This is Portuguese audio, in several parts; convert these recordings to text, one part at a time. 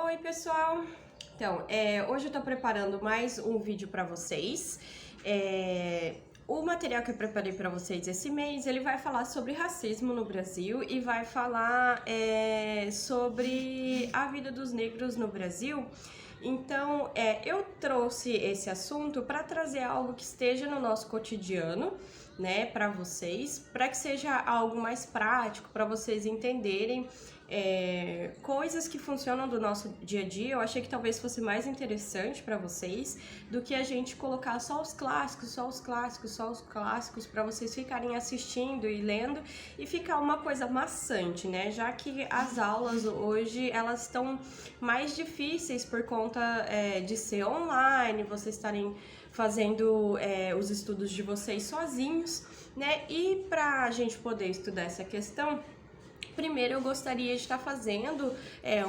Oi, pessoal! Então, hoje eu tô preparando mais um vídeo para vocês. O material que eu preparei para vocês esse mês, ele vai falar sobre racismo no Brasil e vai falar sobre a vida dos negros no Brasil. Então, eu trouxe esse assunto para trazer algo que esteja no nosso cotidiano, né, para vocês, para que seja algo mais prático, para vocês entenderem coisas que funcionam do nosso dia a dia. Eu achei que talvez fosse mais interessante para vocês do que a gente colocar só os clássicos, só os clássicos, só os clássicos, para vocês ficarem assistindo e lendo e ficar uma coisa maçante, né? Já que as aulas hoje elas estão mais difíceis por conta de ser online, vocês estarem fazendo os estudos de vocês sozinhos, né? E para a gente poder estudar essa questão, primeiro eu gostaria de estar fazendo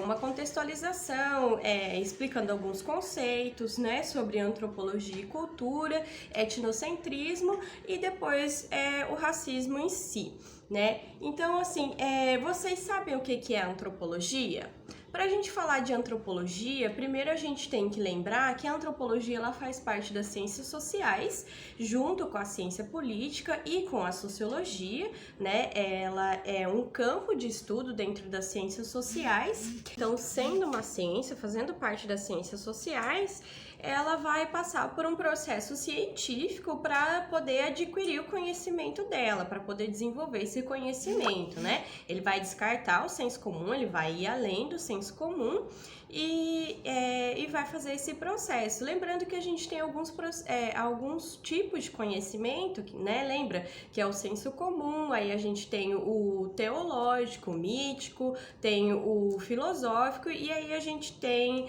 uma contextualização, explicando alguns conceitos, né, sobre antropologia e cultura, etnocentrismo e depois o racismo em si, né? Então, assim, vocês sabem o que é antropologia? Para a gente falar de antropologia, primeiro a gente tem que lembrar que a antropologia ela faz parte das ciências sociais, junto com a ciência política e com a sociologia, né? Ela é um campo de estudo dentro das ciências sociais. Então, sendo uma ciência, fazendo parte das ciências sociais, ela vai passar por um processo científico para poder adquirir o conhecimento dela, para poder desenvolver esse conhecimento, né? Ele vai descartar o senso comum, ele vai ir além do senso comum e vai fazer esse processo. Lembrando que a gente tem alguns tipos de conhecimento, né? Lembra que é o senso comum, aí a gente tem o teológico, o mítico, tem o filosófico e aí a gente tem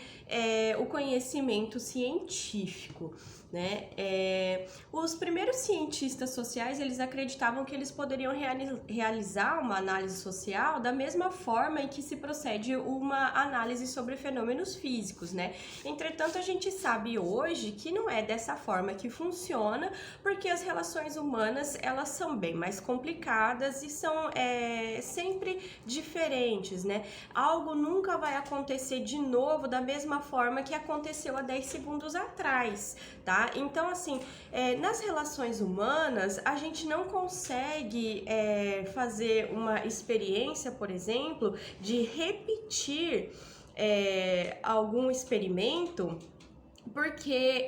o conhecimento científico, né? Os primeiros cientistas sociais, eles acreditavam que eles poderiam realizar uma análise social da mesma forma em que se procede uma análise sobre fenômenos físicos, né? Entretanto, a gente sabe hoje que não é dessa forma que funciona, porque as relações humanas, elas são bem mais complicadas e são sempre diferentes, né? Algo nunca vai acontecer de novo da mesma forma que aconteceu há 10 segundos atrás, tá? Então, assim, nas relações humanas, a gente não consegue fazer uma experiência, por exemplo, de repetir algum experimento, porque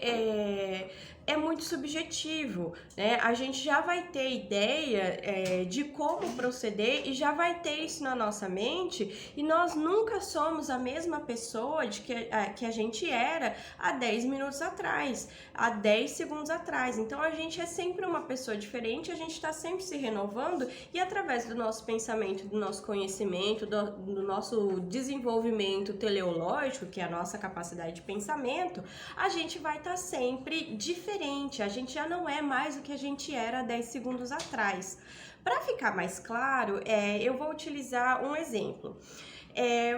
é muito subjetivo, né? A gente já vai ter ideia de como proceder e já vai ter isso na nossa mente, e nós nunca somos a mesma pessoa que a gente era há 10 minutos atrás, há 10 segundos atrás. Então a gente é sempre uma pessoa diferente, a gente está sempre se renovando e através do nosso pensamento, do nosso conhecimento, do nosso desenvolvimento teleológico, que é a nossa capacidade de pensamento, a gente vai estar sempre diferente, a gente já não é mais o que a gente era 10 segundos atrás. Para ficar mais claro, eu vou utilizar um exemplo.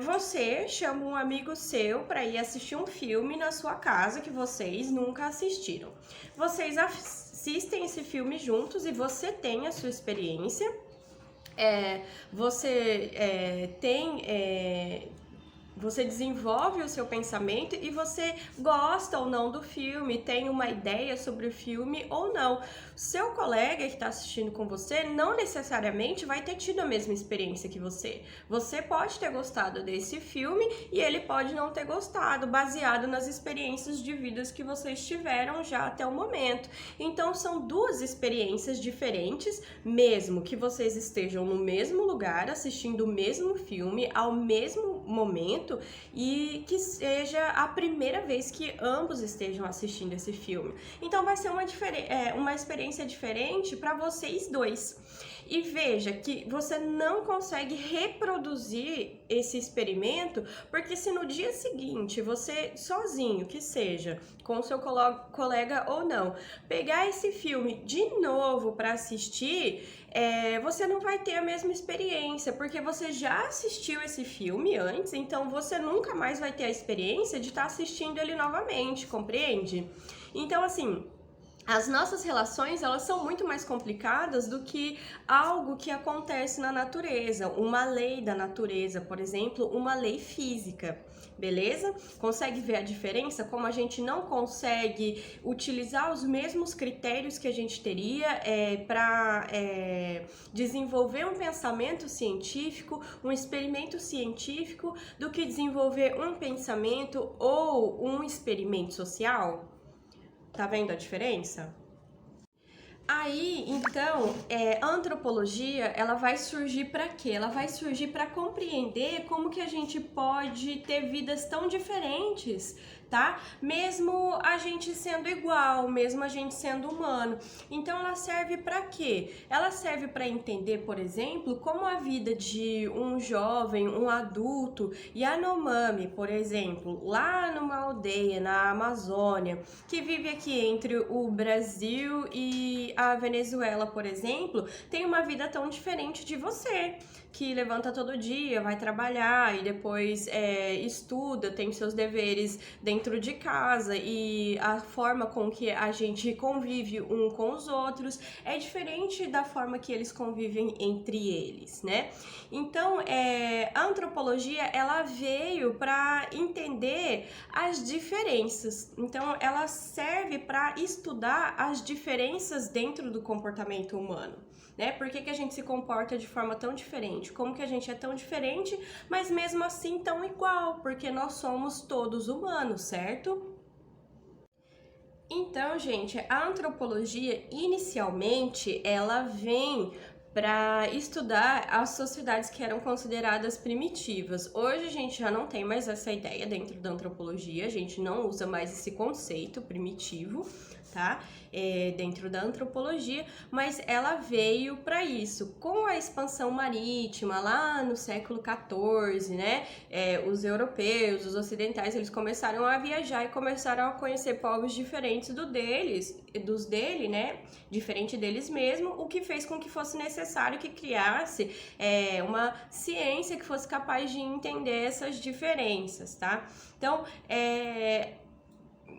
Você chama um amigo seu para ir assistir um filme na sua casa que vocês nunca assistiram. Vocês assistem esse filme juntos e você tem a sua experiência. Você desenvolve o seu pensamento e você gosta ou não do filme, tem uma ideia sobre o filme ou não. Seu colega que está assistindo com você não necessariamente vai ter tido a mesma experiência que você. Você pode ter gostado desse filme e ele pode não ter gostado, baseado nas experiências de vidas que vocês tiveram já até o momento. Então são duas experiências diferentes, mesmo que vocês estejam no mesmo lugar, assistindo o mesmo filme, ao mesmo momento, e que seja a primeira vez que ambos estejam assistindo esse filme. Então vai ser uma experiência diferente para vocês dois. E veja que você não consegue reproduzir esse experimento, porque se no dia seguinte você sozinho, que seja com seu colega ou não, pegar esse filme de novo para assistir, você não vai ter a mesma experiência, porque você já assistiu esse filme antes, então você nunca mais vai ter a experiência de estar assistindo ele novamente, compreende? Então, assim, as nossas relações, elas são muito mais complicadas do que algo que acontece na natureza, uma lei da natureza, por exemplo, uma lei física, beleza? Consegue ver a diferença? Como a gente não consegue utilizar os mesmos critérios que a gente teria para desenvolver um pensamento científico, um experimento científico, do que desenvolver um pensamento ou um experimento social? Tá vendo a diferença? Aí, então, a antropologia, ela vai surgir para quê? Ela vai surgir para compreender como que a gente pode ter vidas tão diferentes, tá? Mesmo a gente sendo igual, mesmo a gente sendo humano. Então, ela serve para quê? Ela serve para entender, por exemplo, como a vida de um jovem, um adulto Yanomami, por exemplo, lá numa aldeia na Amazônia, que vive aqui entre o Brasil e a Venezuela, por exemplo, tem uma vida tão diferente de você, que levanta todo dia, vai trabalhar e depois estuda, tem seus deveres dentro de casa, e a forma com que a gente convive um com os outros é diferente da forma que eles convivem entre eles, né? Então, a antropologia, ela veio para entender as diferenças. Então, ela serve para estudar as diferenças dentro do comportamento humano, né? Por que a gente se comporta de forma tão diferente? Como que a gente é tão diferente, mas mesmo assim tão igual? Porque nós somos todos humanos, certo? Então, gente, a antropologia, inicialmente, ela vem para estudar as sociedades que eram consideradas primitivas. Hoje a gente já não tem mais essa ideia dentro da antropologia, a gente não usa mais esse conceito primitivo, tá? Dentro da antropologia, mas ela veio para isso. Com a expansão marítima lá no século XIV, né? Os europeus, os ocidentais, eles começaram a viajar e começaram a conhecer povos diferentes dos dele, né? Diferente deles mesmo, o que fez com que fosse necessário que criasse uma ciência que fosse capaz de entender essas diferenças, tá? Então,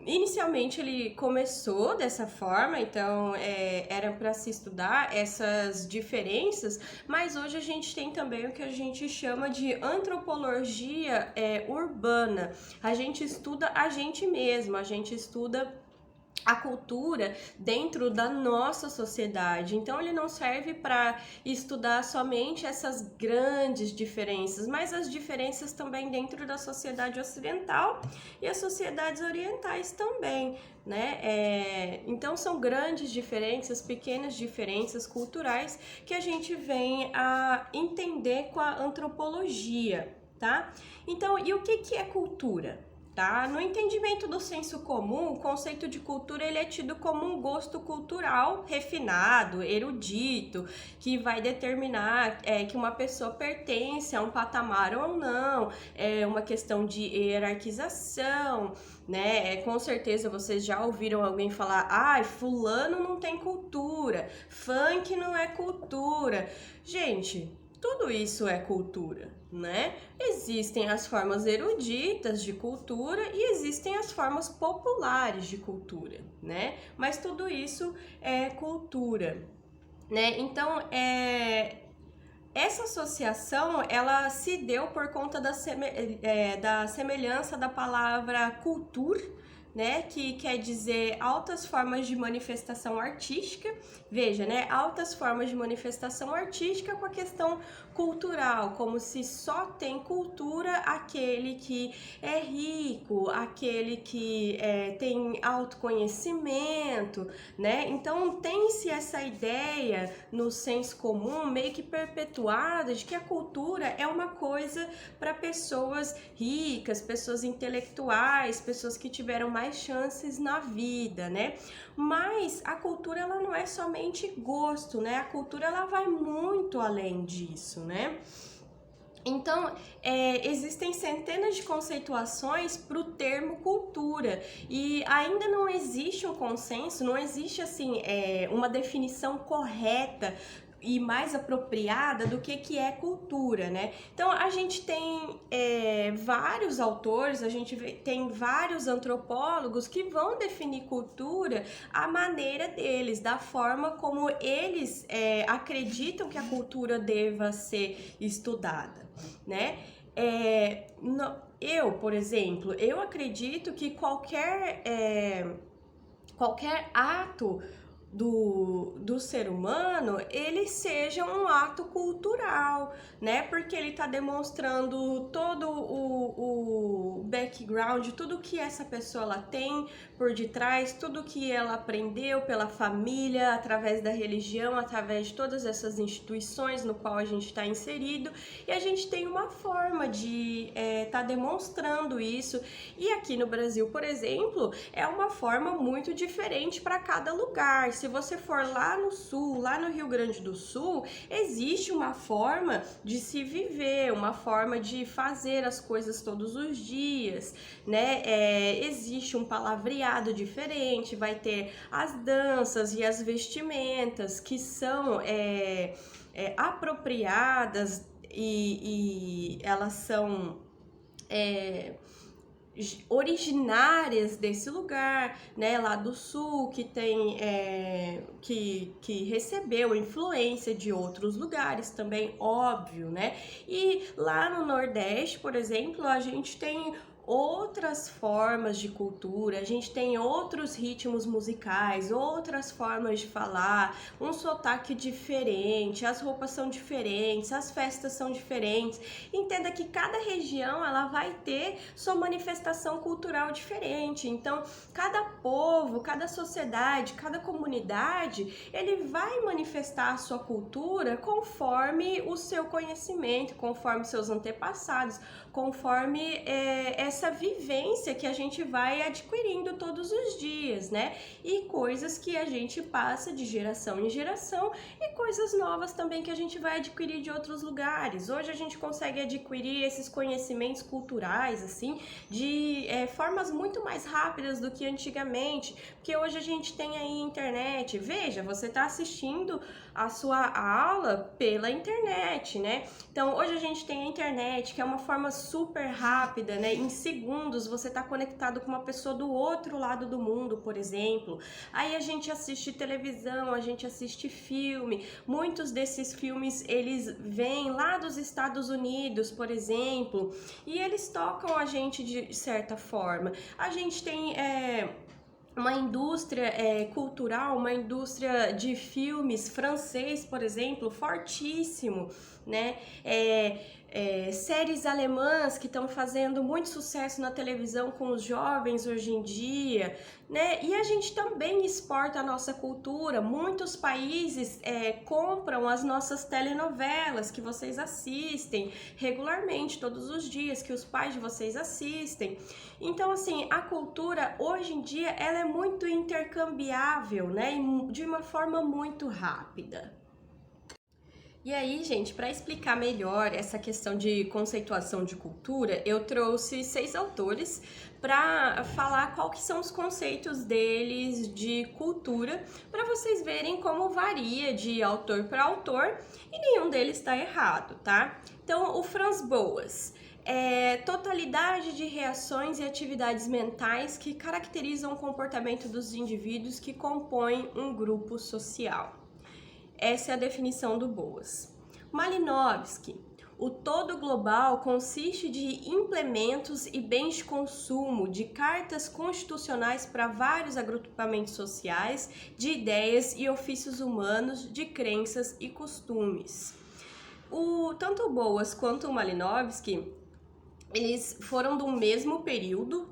inicialmente ele começou dessa forma, então era para se estudar essas diferenças, mas hoje a gente tem também o que a gente chama de antropologia urbana. A gente estuda a gente mesmo, a gente estuda a cultura dentro da nossa sociedade. Então ele não serve para estudar somente essas grandes diferenças, mas as diferenças também dentro da sociedade ocidental e as sociedades orientais também, né? Então são grandes diferenças, pequenas diferenças culturais que a gente vem a entender com a antropologia, tá? Então, e o que é cultura? Tá? No entendimento do senso comum, o conceito de cultura ele é tido como um gosto cultural refinado, erudito, que vai determinar que uma pessoa pertence a um patamar ou não, é uma questão de hierarquização, né? Com certeza vocês já ouviram alguém falar: ai, fulano não tem cultura, funk não é cultura. Gente, tudo isso é cultura, né? Existem as formas eruditas de cultura e existem as formas populares de cultura, né? Mas tudo isso é cultura, né? Então, essa associação, ela se deu por conta da semelhança da palavra culture, né, que quer dizer altas formas de manifestação artística. Veja, né, altas formas de manifestação artística com a questão cultural, como se só tem cultura aquele que é rico, aquele que tem autoconhecimento, né? Então tem-se essa ideia no senso comum meio que perpetuada de que a cultura é uma coisa para pessoas ricas, pessoas intelectuais, pessoas que tiveram mais chances na vida, né? Mas a cultura, ela não é somente gosto, né? A cultura, ela vai muito além disso, né? Então, existem centenas de conceituações para o termo cultura e ainda não existe um consenso, não existe assim uma definição correta e mais apropriada do que é cultura, né? Então a gente tem vários autores, a gente tem vários antropólogos que vão definir cultura à maneira deles, da forma como eles acreditam que a cultura deva ser estudada, né? Eu, por exemplo, eu acredito que qualquer ato do ser humano, ele seja um ato cultural, né? Porque ele está demonstrando todo o background, tudo que essa pessoa ela tem por detrás, tudo que ela aprendeu pela família, através da religião, através de todas essas instituições no qual a gente está inserido, e a gente tem uma forma de tá demonstrando isso. E aqui no Brasil, por exemplo, é uma forma muito diferente para cada lugar. Se você for lá no sul, lá no Rio Grande do Sul, existe uma forma de se viver, uma forma de fazer as coisas todos os dias, né? Existe um palavreado diferente, vai ter as danças e as vestimentas que são apropriadas e elas são originárias desse lugar, né, lá do sul, que tem que recebeu influência de outros lugares também, óbvio, né? E lá no Nordeste, por exemplo, a gente tem outras formas de cultura, a gente tem outros ritmos musicais, outras formas de falar, um sotaque diferente, as roupas são diferentes, as festas são diferentes. Entenda que cada região ela vai ter sua manifestação cultural diferente. Então, cada povo, cada sociedade, cada comunidade, ele vai manifestar a sua cultura conforme o seu conhecimento, conforme seus antepassados, conforme essa vivência que a gente vai adquirindo todos os dias, né? E coisas que a gente passa de geração em geração e coisas novas também que a gente vai adquirir de outros lugares. Hoje a gente consegue adquirir esses conhecimentos culturais, assim, de formas muito mais rápidas do que antigamente, porque hoje a gente tem aí internet. Veja, você está assistindo a sua aula pela internet, né? Então, hoje a gente tem a internet, que é uma forma super rápida, né? Em segundos você está conectado com uma pessoa do outro lado do mundo, por exemplo. Aí a gente assiste televisão, a gente assiste filme. Muitos desses filmes, eles vêm lá dos Estados Unidos, por exemplo, e eles tocam a gente de certa forma. A gente tem uma indústria cultural, uma indústria de filmes francês, por exemplo, fortíssimo, né? Séries alemãs que estão fazendo muito sucesso na televisão com os jovens hoje em dia, né? E a gente também exporta a nossa cultura. Muitos países compram as nossas telenovelas que vocês assistem regularmente, todos os dias, que os pais de vocês assistem. Então, assim, a cultura hoje em dia ela é muito intercambiável, né? E de uma forma muito rápida. E aí, gente, para explicar melhor essa questão de conceituação de cultura, eu trouxe 6 autores para falar qual que são os conceitos deles de cultura, para vocês verem como varia de autor para autor e nenhum deles está errado, tá? Então, o Franz Boas. Totalidade de reações e atividades mentais que caracterizam o comportamento dos indivíduos que compõem um grupo social. Essa é a definição do Boas. Malinowski. O todo global consiste de implementos e bens de consumo, de cartas constitucionais para vários agrupamentos sociais, de ideias e ofícios humanos, de crenças e costumes. Tanto o Boas quanto o Malinowski, eles foram do mesmo período,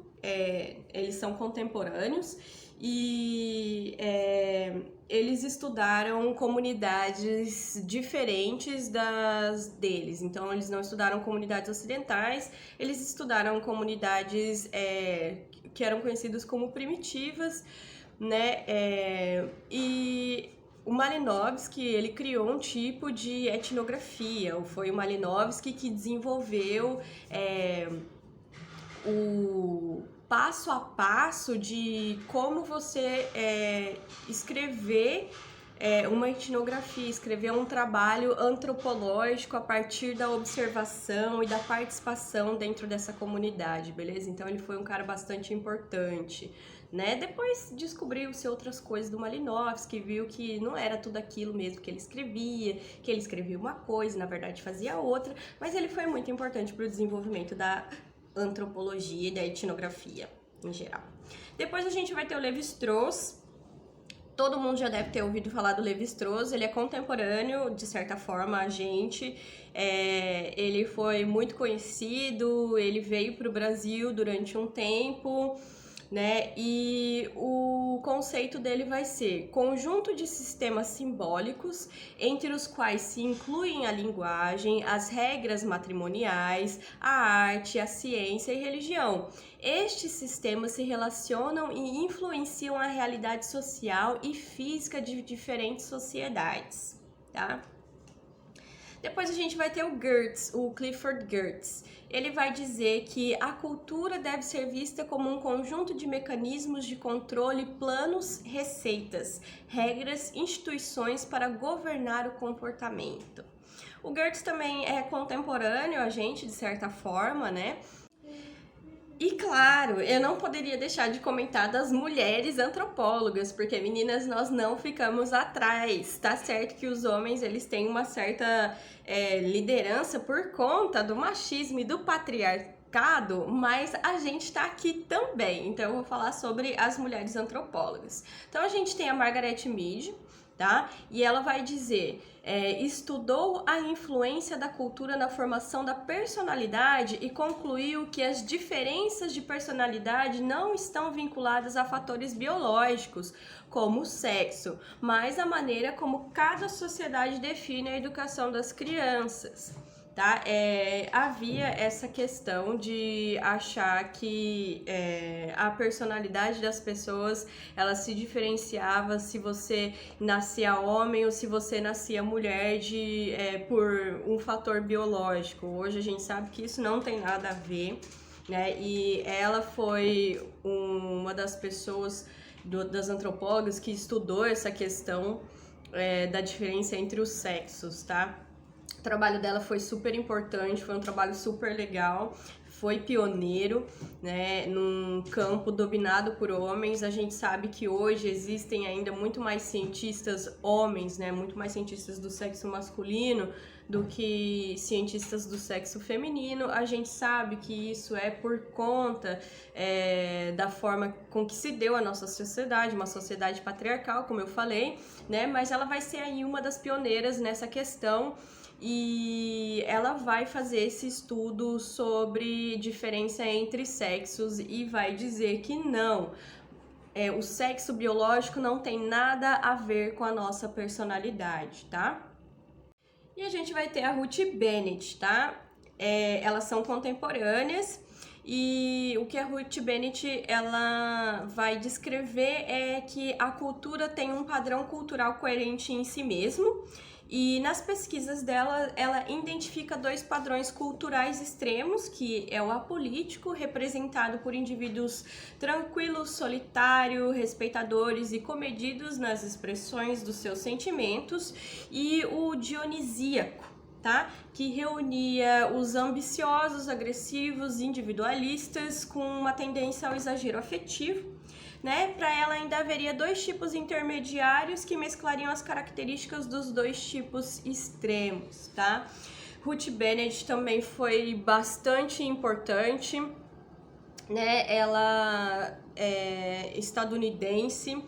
eles são contemporâneos e eles estudaram comunidades diferentes das deles. Então, eles não estudaram comunidades ocidentais, eles estudaram comunidades que eram conhecidas como primitivas, né? E o Malinowski, ele criou um tipo de etnografia. Foi o Malinowski que desenvolveu o passo a passo de como você escrever uma etnografia, escrever um trabalho antropológico a partir da observação e da participação dentro dessa comunidade, beleza? Então ele foi um cara bastante importante, né? Depois descobriu-se outras coisas do Malinowski, viu que não era tudo aquilo mesmo que ele escrevia uma coisa, na verdade fazia outra, mas ele foi muito importante para o desenvolvimento da antropologia e da etnografia em geral. Depois a gente vai ter o Levi-Strauss. Todo mundo já deve ter ouvido falar do Levi-Strauss, ele é contemporâneo, de certa forma, a gente. Ele foi muito conhecido, ele veio para o Brasil durante um tempo, né? E o conceito dele vai ser conjunto de sistemas simbólicos, entre os quais se incluem a linguagem, as regras matrimoniais, a arte, a ciência e religião. Estes sistemas se relacionam e influenciam a realidade social e física de diferentes sociedades, tá? Depois a gente vai ter o Geertz, o Clifford Geertz. Ele vai dizer que a cultura deve ser vista como um conjunto de mecanismos de controle, planos, receitas, regras, instituições para governar o comportamento. O Geertz também é contemporâneo a gente, de certa forma, né? E claro, eu não poderia deixar de comentar das mulheres antropólogas, porque meninas, nós não ficamos atrás. Tá certo que os homens eles têm uma certa liderança por conta do machismo e do patriarcado, mas a gente tá aqui também. Então eu vou falar sobre as mulheres antropólogas. Então a gente tem a Margaret Mead, tá? E ela vai dizer, estudou a influência da cultura na formação da personalidade e concluiu que as diferenças de personalidade não estão vinculadas a fatores biológicos, como o sexo, mas a maneira como cada sociedade define a educação das crianças. Tá? Havia essa questão de achar que a personalidade das pessoas ela se diferenciava se você nascia homem ou se você nascia mulher por um fator biológico. Hoje a gente sabe que isso não tem nada a ver, né? E ela foi uma das pessoas das antropólogas que estudou essa questão da diferença entre os sexos, tá? O trabalho dela foi super importante, foi um trabalho super legal, foi pioneiro, né, num campo dominado por homens. A gente sabe que hoje existem ainda muito mais cientistas homens, né, muito mais cientistas do sexo masculino do que cientistas do sexo feminino. A gente sabe que isso é por conta da forma com que se deu a nossa sociedade, uma sociedade patriarcal, como eu falei, né, mas ela vai ser aí uma das pioneiras nessa questão. E ela vai fazer esse estudo sobre diferença entre sexos e vai dizer que não, o sexo biológico não tem nada a ver com a nossa personalidade, tá? E a gente vai ter a Ruth Bennett, tá? Elas são contemporâneas e o que a Ruth Bennett ela vai descrever é que a cultura tem um padrão cultural coerente em si mesmo. E nas pesquisas dela, ela identifica dois padrões culturais extremos, que é o apolítico, representado por indivíduos tranquilos, solitários, respeitadores e comedidos nas expressões dos seus sentimentos, e o dionisíaco, tá? Que reunia os ambiciosos, agressivos, individualistas com uma tendência ao exagero afetivo. Né? Para ela ainda haveria dois tipos intermediários que mesclariam as características dos dois tipos extremos, tá? Ruth Bennett também foi bastante importante, né? Ela é estadunidense,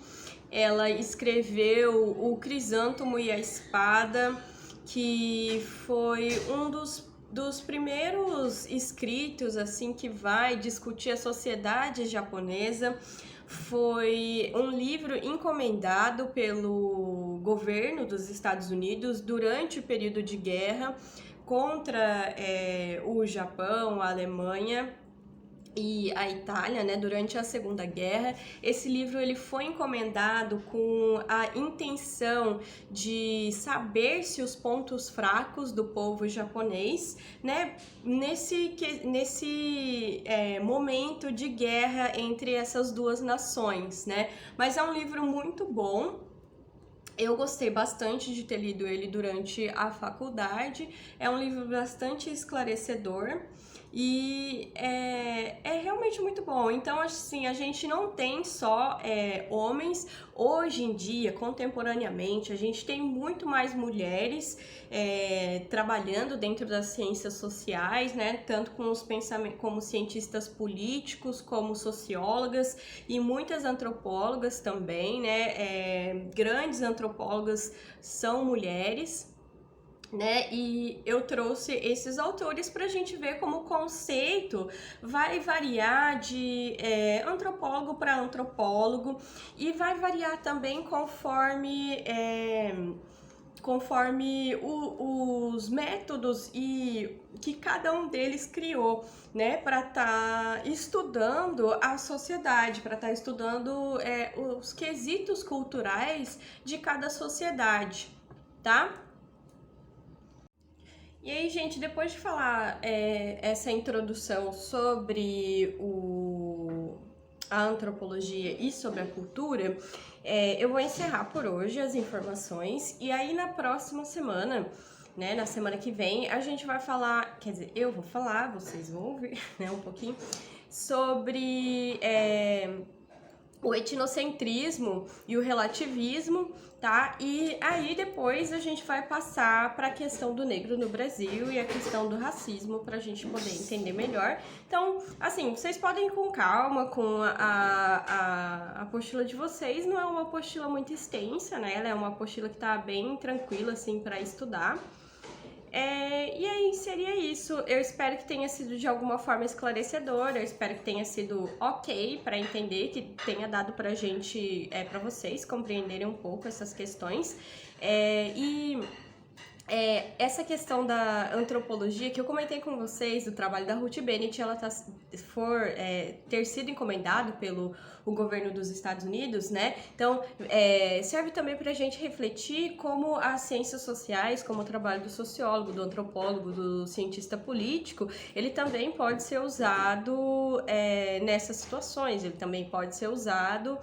ela escreveu O Crisântemo e a Espada, que foi um dos primeiros escritos assim que vai discutir a sociedade japonesa. Foi um livro encomendado pelo governo dos Estados Unidos durante o período de guerra contra o Japão, a Alemanha e a Itália, né, durante a Segunda Guerra. Esse livro ele foi encomendado com a intenção de saber se os pontos fracos do povo japonês, né, nesse momento de guerra entre essas duas nações, né. Mas é um livro muito bom. Eu gostei bastante de ter lido ele durante a faculdade. É um livro bastante esclarecedor e é realmente muito bom. Então, assim, a gente não tem só homens. Hoje em dia, contemporaneamente, a gente tem muito mais mulheres trabalhando dentro das ciências sociais, né? Tanto com os pensamentos, como cientistas políticos, como sociólogas e muitas antropólogas também, né? Grandes antropólogas são mulheres, né? E eu trouxe esses autores para a gente ver como o conceito vai variar de antropólogo para antropólogo e vai variar também conforme os métodos e que cada um deles criou, né, para estar estudando a sociedade, para estar estudando os quesitos culturais de cada sociedade, tá? E aí, gente, depois de falar essa introdução sobre a antropologia e sobre a cultura, eu vou encerrar por hoje as informações. E aí, na próxima semana, né, na semana que vem, a gente vai falar, quer dizer, eu vou falar, vocês vão ouvir, né, um pouquinho, sobre o etnocentrismo e o relativismo, tá? E aí depois a gente vai passar para a questão do negro no Brasil e a questão do racismo para a gente poder entender melhor. Então, assim, vocês podem ir com calma com a apostila de vocês. Não é uma apostila muito extensa, né? Ela é uma apostila que tá bem tranquila, assim, para estudar. E aí seria isso. Eu espero que tenha sido de alguma forma esclarecedor. Eu espero que tenha sido ok para entender, que tenha dado pra gente, para vocês compreenderem um pouco essas questões. Essa questão da antropologia que eu comentei com vocês, do trabalho da Ruth Bennett, ela ter sido encomendado pelo o governo dos Estados Unidos, né? Então, serve também para a gente refletir como as ciências sociais, como o trabalho do sociólogo, do antropólogo, do cientista político, ele também pode ser usado nessas situações, ele também pode ser usado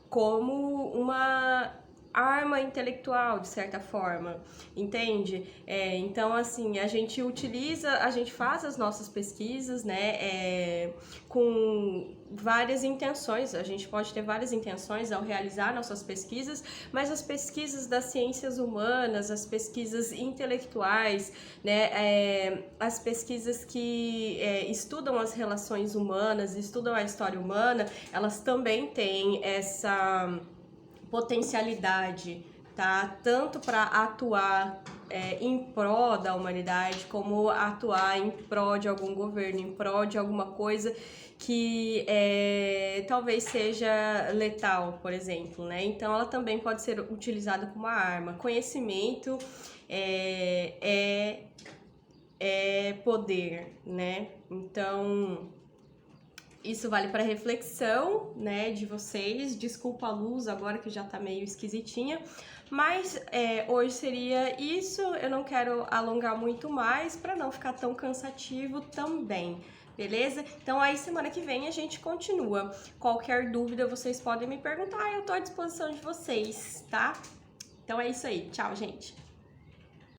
como uma arma intelectual, de certa forma, entende? Então, assim, a gente faz as nossas pesquisas, né, com várias intenções, a gente pode ter várias intenções ao realizar nossas pesquisas, mas as pesquisas das ciências humanas, as pesquisas intelectuais, né, as pesquisas que estudam as relações humanas, estudam a história humana, elas também têm essa potencialidade, tá? Tanto para atuar em pró da humanidade, como atuar em pró de algum governo, em pró de alguma coisa que talvez seja letal, por exemplo, né? Então ela também pode ser utilizada como uma arma. Conhecimento é poder, né? Então isso vale para reflexão, né, de vocês. Desculpa a luz agora que já tá meio esquisitinha, mas hoje seria isso. Eu não quero alongar muito mais para não ficar tão cansativo também, beleza? Então aí semana que vem a gente continua. Qualquer dúvida vocês podem me perguntar, eu tô à disposição de vocês, tá? Então é isso aí. Tchau, gente.